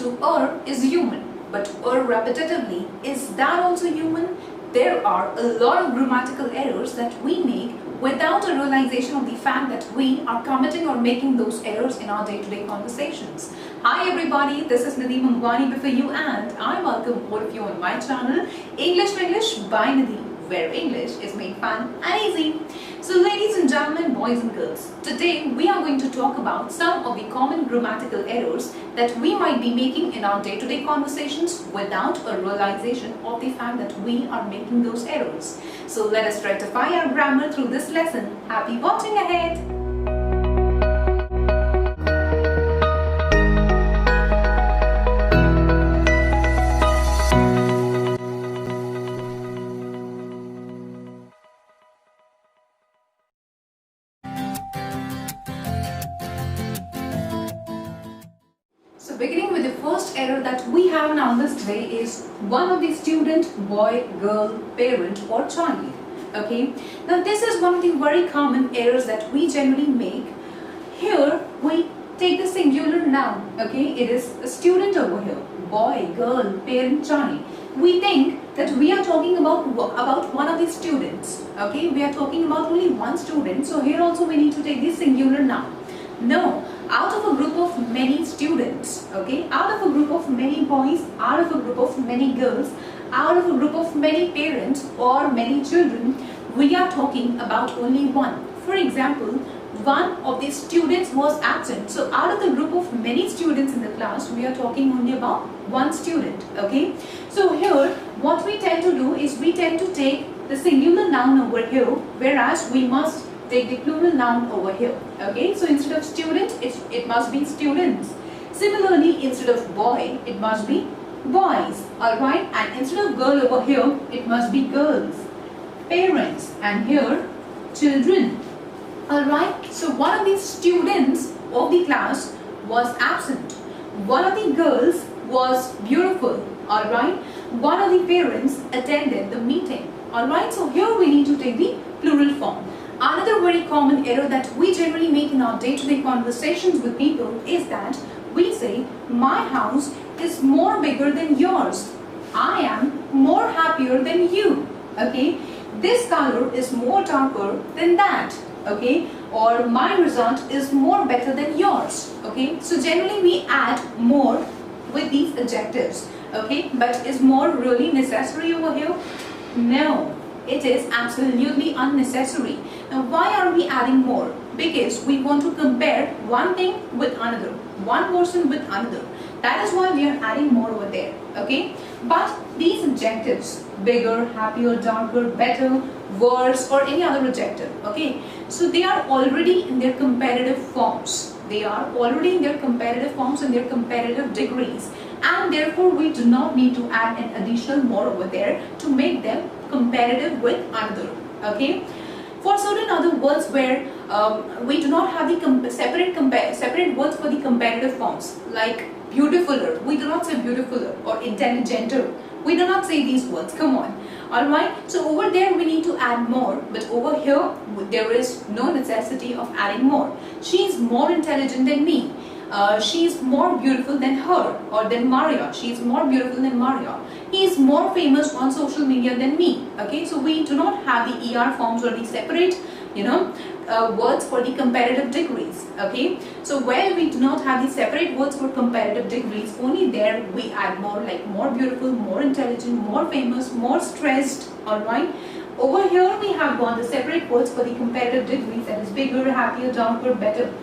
to err is human, but err repetitively, is that also human? There are a lot of grammatical errors that we make without a realization of the fact that we are committing or making those errors in our day-to-day conversations. Hi everybody, this is Nidhi Mangwani before you, and I welcome all of you on my channel English to English by Nidhi, where English is made fun and easy. So ladies and gentlemen, boys and girls, today we are going to talk about some of the common grammatical errors that we might be making in our day-to-day conversations without a realization of the fact that we are making those errors. So let us rectify our grammar through this lesson. Happy watching ahead! So beginning with the first error that we have in our list today is one of the student, boy, girl, parent or child. Okay, now this is one of the very common errors that we generally make. Here we take the singular noun. Okay, it is a student over here, boy, girl, parent, child. We think that we are talking about one of the students. Okay, we are talking about only one student. So here also we need to take the singular noun. No, out of a group of many students, okay, out of a group of many boys, out of a group of many girls, out of a group of many parents or many children, we are talking about only one. For example, one of the students was absent. So out of the group of many students in the class, we are talking only about one student, okay. So here, what we tend to do is we tend to take the singular noun over here, whereas we must take the plural noun over here. Okay, so instead of student, it must be students. Similarly, instead of boy, it must be boys. Alright, and instead of girl over here, it must be girls. Parents, and here children. Alright, so one of the students of the class was absent. One of the girls was beautiful. Alright, one of the parents attended the meeting. Alright, so here we need to take the plural form. Another very common error that we generally make in our day-to-day conversations with people is that we say, my house is more bigger than yours. I am more happier than you. Okay, this color is more darker than that. Okay, or my result is more better than yours. Okay, so generally we add more with these adjectives. Okay, but is more really necessary over here? No. It is absolutely unnecessary. Now why are we adding more? Because we want to compare one thing with another, one person with another. That is why we are adding more over there. Okay, but these adjectives, bigger, happier, darker, better, worse or any other adjective, okay, so they are already in their comparative forms. They are already in their comparative forms and their comparative degrees, and therefore we do not need to add an additional more over there to make them comparative with another. Okay, for certain other words where we do not have the separate words for the comparative forms, like beautifuler, we do not say beautifuler, or intelligenter, we do not say these words. Come on. Alright, so over there we need to add more, but over here there is no necessity of adding more. She is more intelligent than me. She is more beautiful than her or than Maria. She is more beautiful than Maria. He is more famous on social media than me. Okay, so we do not have the ER forms or the separate, words for the comparative degrees. Okay, so where we do not have the separate words for comparative degrees, only there we add more, like more beautiful, more intelligent, more famous, more stressed. Alright, over here we have got the separate words for the comparative degrees, that is bigger, happier, darker, better.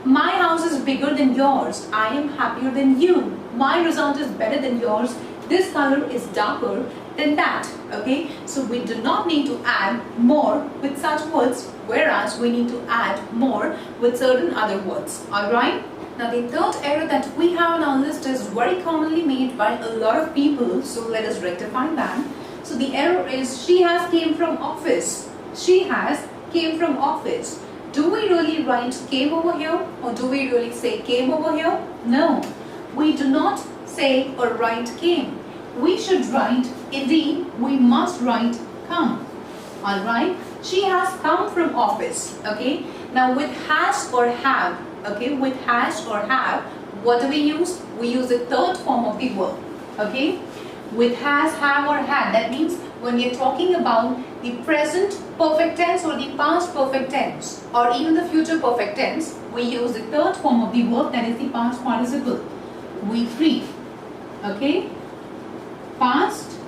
My house is bigger than yours. I am happier than you. My result is better than yours. This color is darker than that. Okay, so we do not need to add more with such words, whereas we need to add more with certain other words. Alright, now the third error that we have on our list is very commonly made by a lot of people, so let us rectify that. So the error is, she has came from office. She has came from office. Do we really write came over here, or do we really say came over here? No, we do not say or write came. We should write, indeed, we must write come. Alright, she has come from office. Okay, now with has or have, okay, with has or have, what do we use? We use the third form of the verb, okay? With has, have or had. That means when we are talking about the present perfect tense or the past perfect tense or even the future perfect tense, we use the third form of the verb, that is the past participle. We read, okay? Past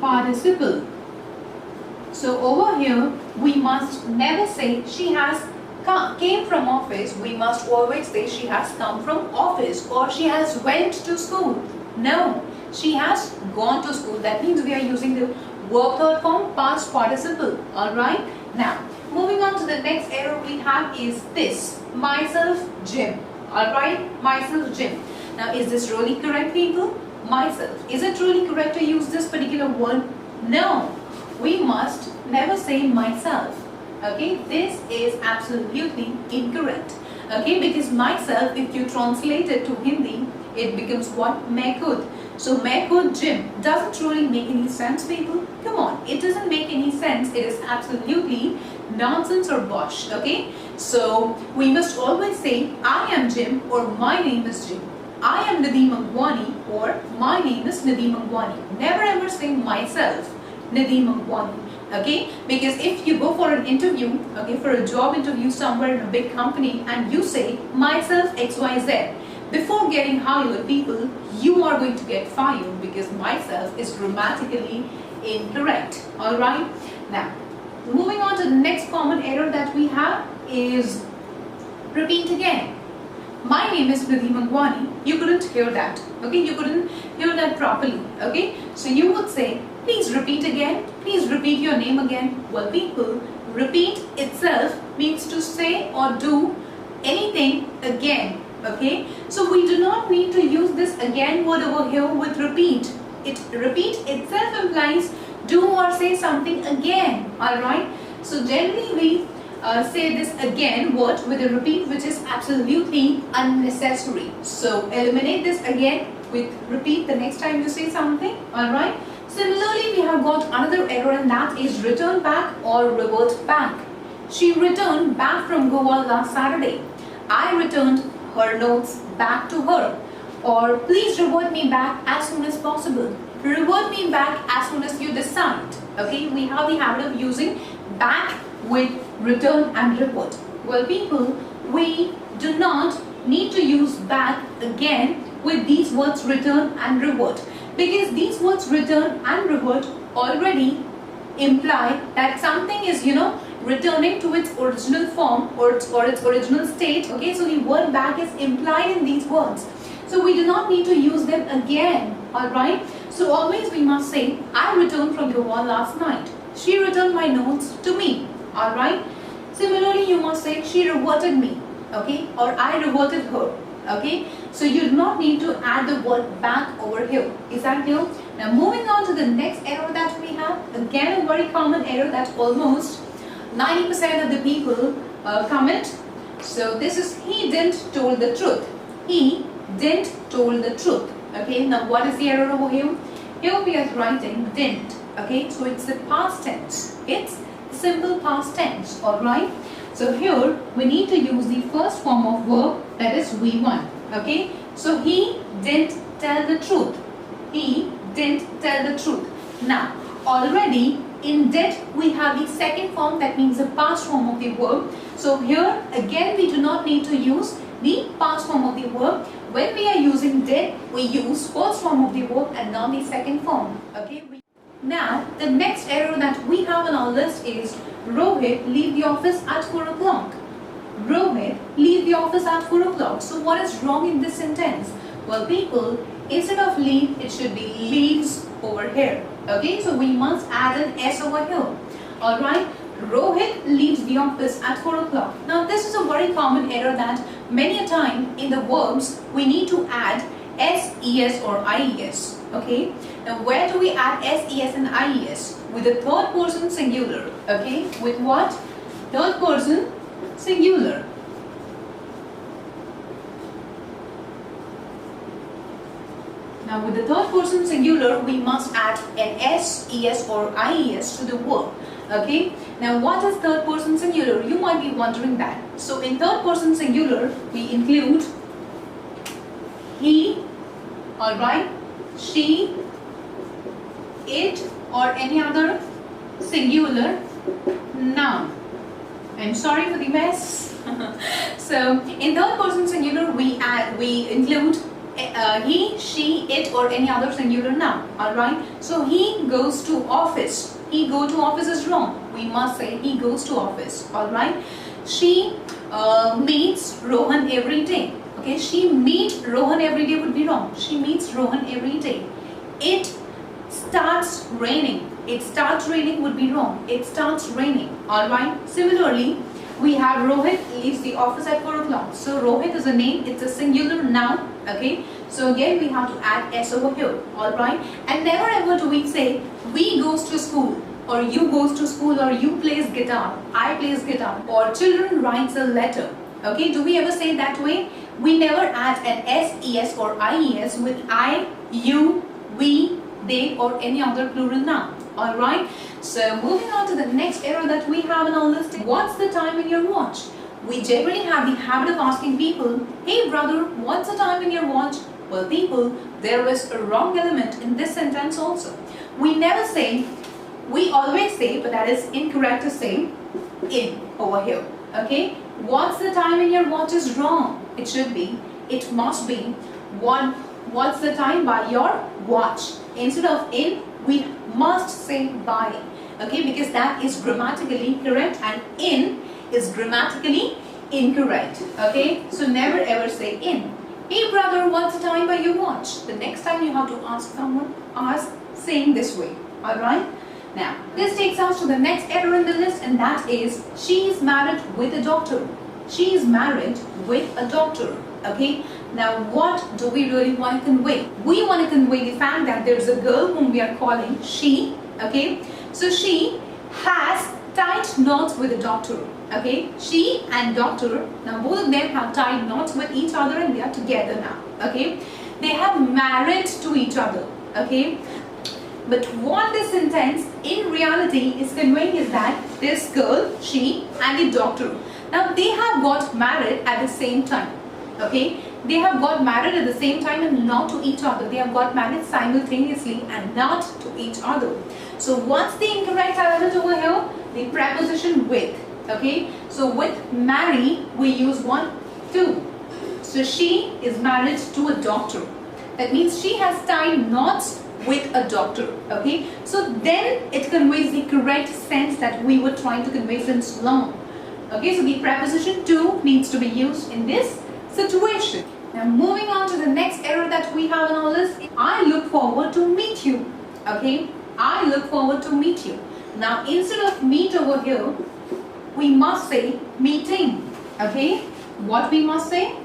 participle. So over here, we must never say she has came from office. We must always say she has come from office or she has went to school. No, she has gone to school. That means we are using the verb third form past participle. Alright. Now, moving on to the next error we have is this. Myself, Jim. Alright. Myself, Jim. Now, is this really correct, people? Myself. Is it really correct to use this particular word? No. We must never say myself. Okay, this is absolutely incorrect. Okay, because myself, if you translate it to Hindi, it becomes what? Main khud. So main khud Jim doesn't really make any sense, people. Come on, it doesn't make any sense. It is absolutely nonsense or bosh. Okay, so we must always say I am Jim or my name is Jim. I am Nadeem Angwani or my name is Nadeem Angwani. Never ever say myself, Nadeem Angwani. Okay, because if you go for an interview, okay, for a job interview somewhere in a big company and you say myself XYZ, before getting hired, people, you are going to get fired because myself is grammatically incorrect. Alright, now moving on to the next common error that we have is repeat again. My name is Nadeem Angwani. You couldn't hear that. Okay, you couldn't hear that properly. Okay, so you would say, please repeat again. Please repeat your name again. Well, people, repeat itself means to say or do anything again. Okay, so we do not need to use this again word over here with repeat. Repeat itself implies do or say something again. Alright, so generally we say this again word with a repeat, which is absolutely unnecessary. So eliminate this again with repeat the next time you say something. Alright. Similarly, we have got another error, and that is return back or revert back. She returned back from Goa last Saturday. I returned her notes back to her. Or please revert me back as soon as possible. Revert me back as soon as you decide. Okay, we have the habit of using back with return and revert. Well, people, we do not need to use back again with these words return and revert, because these words return and revert already imply that something is, returning to its original form or its original state. Okay, so the word back is implied in these words. So we do not need to use them again. Alright, so always we must say, I returned from Goa last night. She returned my notes to me. Alright, similarly you must say, she reverted me. Okay, or I reverted her. Okay, so you do not need to add the word back over here. Is that clear? Now moving on to the next error that we have. Again, a very common error that almost 90% of the people commit. So this is he didn't told the truth. He didn't told the truth. Okay, now what is the error over here? Here we are writing didn't. Okay, so it's the past tense. It's simple past tense. Alright. So here we need to use the first form of verb, that is V1. Okay, so he didn't tell the truth. He didn't tell the truth. Now already in did we have the second form, that means the past form of the verb. So here again we do not need to use the past form of the verb. When we are using did, we use first form of the verb and not the second form. Okay. Now the next error that we have on our list is Rohit leave the office at 4 o'clock. Rohit leave the office at 4 o'clock. So what is wrong in this sentence? Well, people, instead of leave, it should be leaves over here. Okay, so we must add an S over here. Alright, Rohit leaves the office at 4 o'clock. Now this is a very common error that many a time in the verbs we need to add S, ES or IES. Okay, now where do we add S, ES and IES? With the third person singular. Okay, with what? Third person singular. Now with the third person singular, we must add an S, ES or IES to the verb. Okay, now what is third person singular? You might be wondering that. So in third person singular, we include Alright? She, it, or any other singular noun. I'm sorry for the mess. So in third person singular we include he, she, it, or any other singular noun. Alright? So he goes to office. He go to office is wrong. We must say he goes to office. Alright? She meets Rohan every day. Okay, she meet Rohan every day would be wrong. She meets Rohan every day. It starts raining. It starts raining would be wrong. It starts raining. Alright. Similarly, we have Rohit leaves the office at 4 o'clock. So Rohit is a name. It's a singular noun. Okay. So again, we have to add s over here. Alright. And never ever do we say we goes to school, or you goes to school, or you plays guitar, I plays guitar, or children writes a letter. Okay. Do we ever say that way? We never add an s, es, or ies with I, you, we, they, or any other plural noun. Alright, so moving on to the next error that we have in our list. What's the time in your watch? We generally have the habit of asking people, hey brother, what's the time in your watch? Well people, there is a wrong element in this sentence also. We never say, we always say, but that is incorrect to say in over here. Okay, what's the time in your watch is wrong. It should be, it must be, what's the time by your watch. Instead of in, we must say by. Okay, because that is grammatically correct and in is grammatically incorrect. Okay, so never ever say in. Hey brother, what's the time by your watch? The next time you have to ask someone, ask saying this way. Alright. Now, this takes us to the next error in the list, and that is she is married with a doctor. She is married with a doctor. Okay. Now, what do we really want to convey? We want to convey the fact that there is a girl whom we are calling she. Okay. So she has tied knots with a doctor. Okay. She and doctor. Now, both of them have tied knots with each other, and they are together now. Okay. They have married to each other. Okay. But what this sentence in reality is conveying is that this girl, she, and the doctor, now they have got married at the same time. Okay, they have got married at the same time and not to each other. They have got married simultaneously and not to each other. So what's the incorrect element over here? The preposition with. Okay, so with marry we use one, to. So she is married to a doctor. That means she has tied knots with a doctor. Okay, so then it conveys the correct sense that we were trying to convey since long. Okay, so the preposition to needs to be used in this situation. Now moving on to the next error that we have on our list. I look forward to meet you. Okay, I look forward to meet you. Now instead of meet over here, we must say meeting. Okay, what we must say?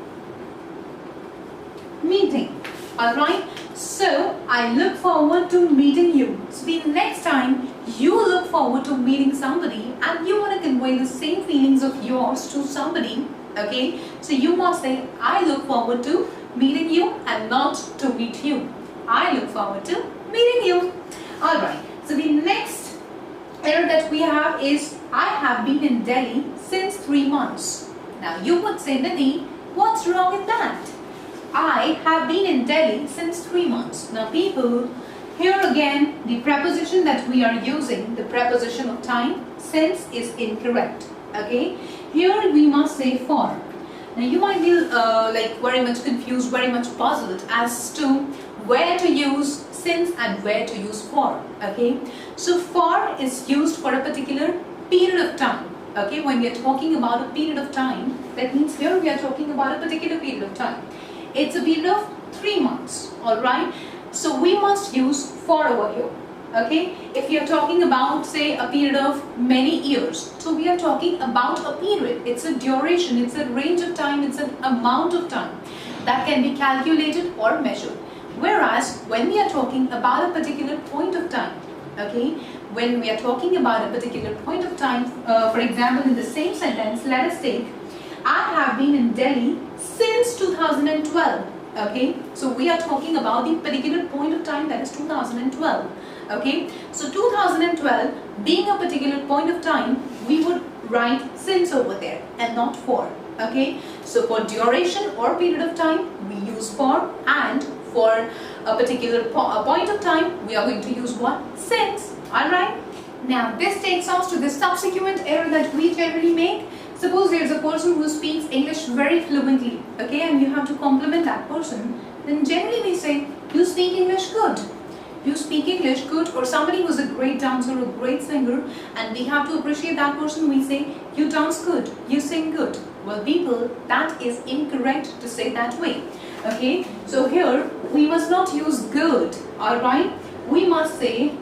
Meeting. Alright, so I look forward to meeting you. So the next time you look forward to meeting somebody and you want to convey the same feelings of yours to somebody, okay, so you must say I look forward to meeting you and not to meet you. I look forward to meeting you. Alright, so the next error that we have is I have been in Delhi since 3 months. Now you would say, Nidhi, what's wrong in that? I have been in Delhi since 3 months. Now people, here again the preposition that we are using, the preposition of time, since is incorrect. Okay, here we must say for. Now you might be like very much confused, very much puzzled as to where to use since and where to use for. Okay, so for is used for a particular period of time. Okay, when we are talking about a period of time, that means here we are talking about a particular period of time. It's a period of 3 months, alright? So we must use for over here, okay? If you're talking about, say, a period of many years, so we are talking about a period. It's a duration, it's a range of time, it's an amount of time that can be calculated or measured. Whereas, when we are talking about a particular point of time, okay? When we are talking about a particular point of time, for example, in the same sentence, let us take, I have been in Delhi since 2012. Okay, so we are talking about the particular point of time, that is 2012. Okay, so 2012 being a particular point of time, we would write since over there and not for. Okay, so for duration or period of time we use for, and for a particular point of time, we are going to use what? Since. Alright? Now this takes us to the subsequent error that we generally make. Suppose there is a person who speaks English very fluently, okay, and you have to compliment that person. Then generally we say, you speak English good. You speak English good, or somebody who's a great dancer or great singer, and we have to appreciate that person, we say, you dance good, you sing good. Well people, that is incorrect to say that way. Okay, so here we must not use good, alright? We must say,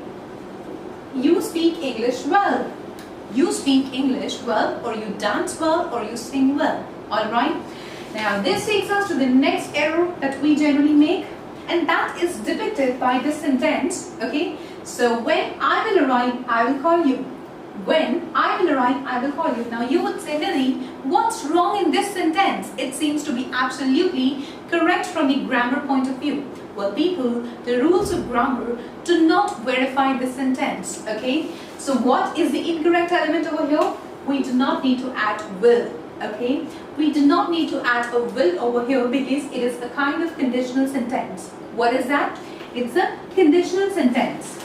you speak English well. You speak English well, or you dance well, or you sing well. Alright? Now this takes us to the next error that we generally make, and that is depicted by this sentence. Okay? So when I will arrive, I will call you. When I will arrive, I will call you. Now you would say, Lily, what's wrong in this sentence? It seems to be absolutely correct from the grammar point of view. Well people, the rules of grammar do not verify this sentence. Okay? So what is the incorrect element over here? We do not need to add will. Okay? We do not need to add a will over here because it is a kind of conditional sentence. What is that? It's a conditional sentence.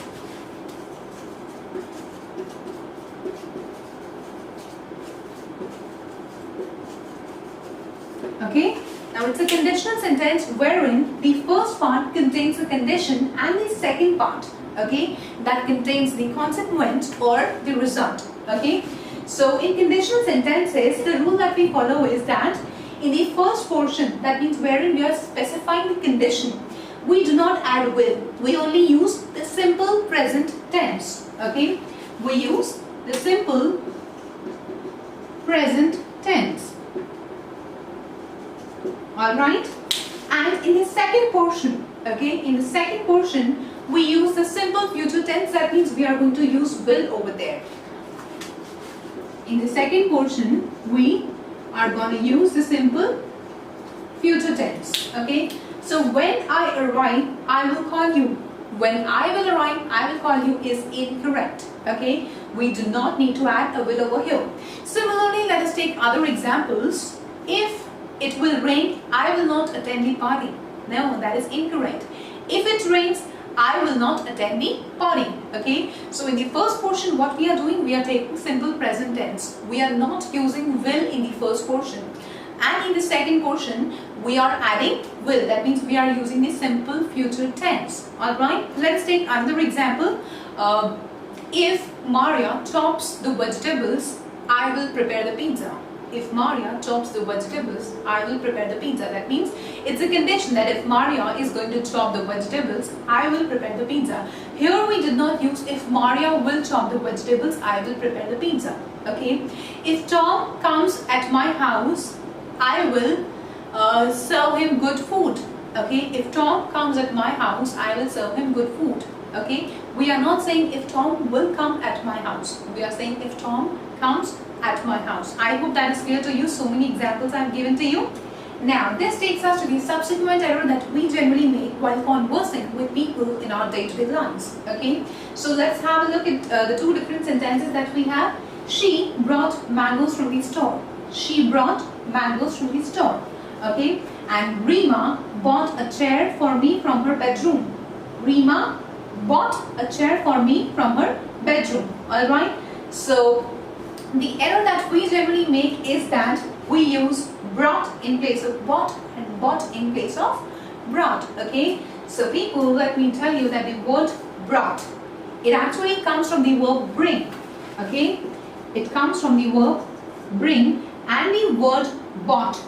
Okay? Now it's a conditional sentence wherein the first part contains a condition and the second part, okay, that contains the consequent or the result. Okay? So in conditional sentences, the rule that we follow is that in the first portion, that means wherein we are specifying the condition, we do not add will. We only use the simple present tense. Okay? We use the simple present tense. Alright? And in the second portion, okay, in the second portion, we use the simple future tense. That means we are going to use will over there. In the second portion, we are going to use the simple future tense. Okay? So when I arrive, I will call you. When I will arrive, I will call you is incorrect. Okay? We do not need to add a will over here. Similarly, let us take other examples. If it will rain, I will not attend the party. No, that is incorrect. If it rains, I will not attend the party. Okay? So in the first portion, what we are doing, we are taking simple present tense. We are not using will in the first portion. And in the second portion, we are adding will. That means we are using the simple future tense. Alright? Let's take another example. If Maria chops the vegetables, I will prepare the pizza. If Maria chops the vegetables, I will prepare the pizza. That means it's a condition that if Maria is going to chop the vegetables, I will prepare the pizza. Here we did not use if Maria will chop the vegetables, I will prepare the pizza. Okay? If Tom comes at my house, I will serve him good food. Okay? If Tom comes at my house, I will serve him good food. Okay? We are not saying if Tom will come at my house. We are saying if Tom comes at my house. I hope that is clear to you. So many examples I have given to you. Now, this takes us to the subsequent error that we generally make while conversing with people in our day-to-day lives. Okay, so let's have a look at the two different sentences that we have. She brought mangoes from the store. She brought mangoes from the store. Okay, and Rima bought a chair for me from her bedroom. Rima bought a chair for me from her bedroom. Alright, so the error that we generally make is that we use brought in place of bought and bought in place of brought. Okay, so people, let me tell you that the word brought, it actually comes from the verb bring. Okay, it comes from the verb bring, and the word bought,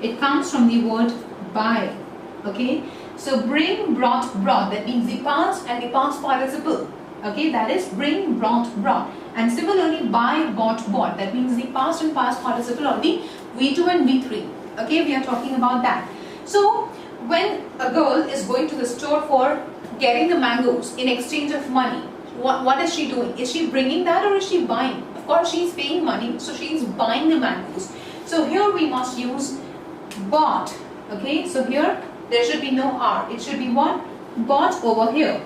it comes from the word buy. Okay, so bring, brought, brought, that means the past and the past participle. Okay, that is bring, brought, brought. And similarly, buy, bought, bought. That means the past and past participle of the V2 and V3. Okay, we are talking about that. So, when a girl is going to the store for getting the mangoes in exchange of money, what is she doing? Is she bringing that or is she buying? Of course, she is paying money, so she is buying the mangoes. So, here we must use bought. Okay, so here there should be no R. It should be what? Bought over here.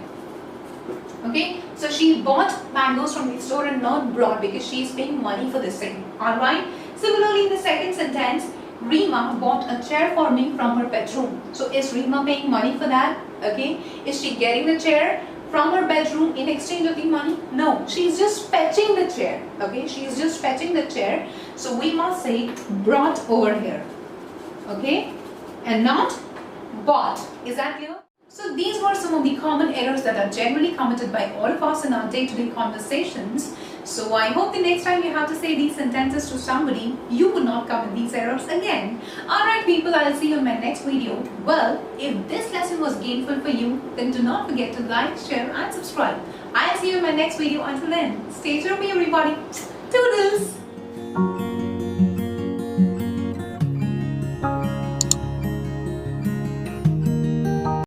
Okay, so she bought mangoes from the store and not brought because she is paying money for this thing. Alright. Similarly, in the second sentence, Rima bought a chair for me from her bedroom. So is Rima paying money for that? Okay. Is she getting the chair from her bedroom in exchange of the money? No, she's just fetching the chair. Okay, she's just fetching the chair. So we must say brought over here. Okay, and not bought. Is that clear? So these were some of the common errors that are generally committed by all of us in our day-to-day conversations. So I hope the next time you have to say these sentences to somebody, you would not commit these errors again. Alright people, I'll see you in my next video. Well, if this lesson was gainful for you, then do not forget to like, share and subscribe. I'll see you in my next video. Until then, stay tuned everybody. Toodles!